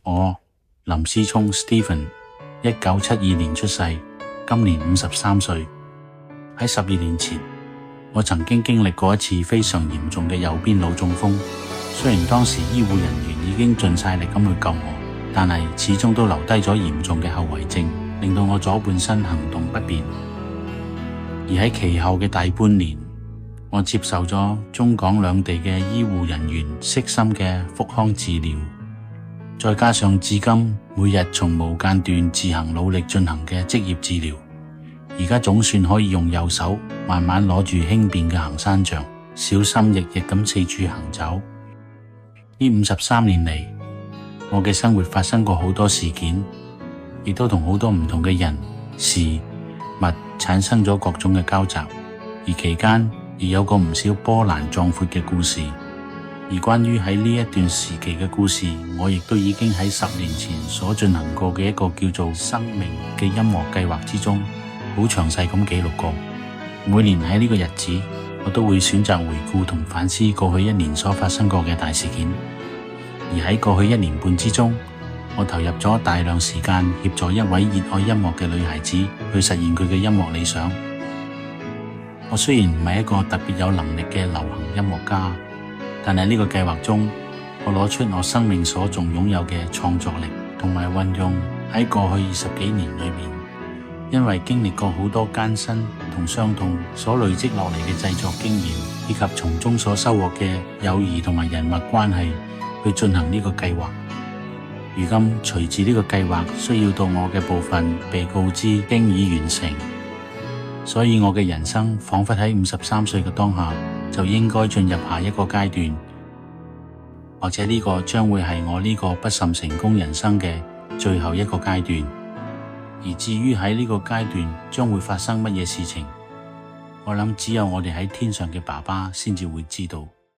我林思聰 Stephen 1972年出世，今年53歲。喺12年前，我曾經經歷過一次非常嚴重嘅右邊腦中風。雖然當時醫護人員已經盡晒力咁去救我，但係始終都留低咗嚴重嘅後遺症，令到我左半身行動不便。而喺其後嘅大半年，我接受咗中港兩地嘅醫護人員悉心嘅復康治療，再加上至今每日從無間斷自行努力進行嘅職業治療，而家總算可以用右手慢慢攞住輕便嘅行山杖，小心翼翼咁四處行走。呢53年嚟，我嘅生活發生過好多事件，亦都同好多唔同嘅人事物產生咗各種嘅交集，而期間亦有過唔少波瀾壯闊嘅故事。而關於喺呢一段時期嘅故事，我亦都已經喺10年前所進行過嘅一個叫做生命嘅音樂計劃之中，好詳細咁記錄過。每年喺呢個日子，我都會選擇回顧同反思過去1年所發生過嘅大事件。而喺過去1年半之中，我投入咗大量時間協助一位熱愛音樂嘅女孩子去實現佢嘅音樂理想。我雖然唔係一個特別有能力嘅流行音樂家，但係呢個計劃中，我攞出我生命所仲擁有嘅創作力，同埋運用喺過去20幾年裏面，因為經歷過好多艱辛同傷痛所累積落嚟嘅製作經驗，以及從中所收穫嘅友誼同埋人脈關係，去進行呢個計劃。如今隨住呢個計劃需要到我嘅部分被告知經已完成，所以我嘅人生仿佛喺53歲嘅當下就應該進入下一個階段，或者呢個將會係我呢個不甚成功人生嘅最後一個階段。而至於喺呢個階段將會發生乜嘢事情，我諗只有我哋喺天上嘅爸爸先至會知道。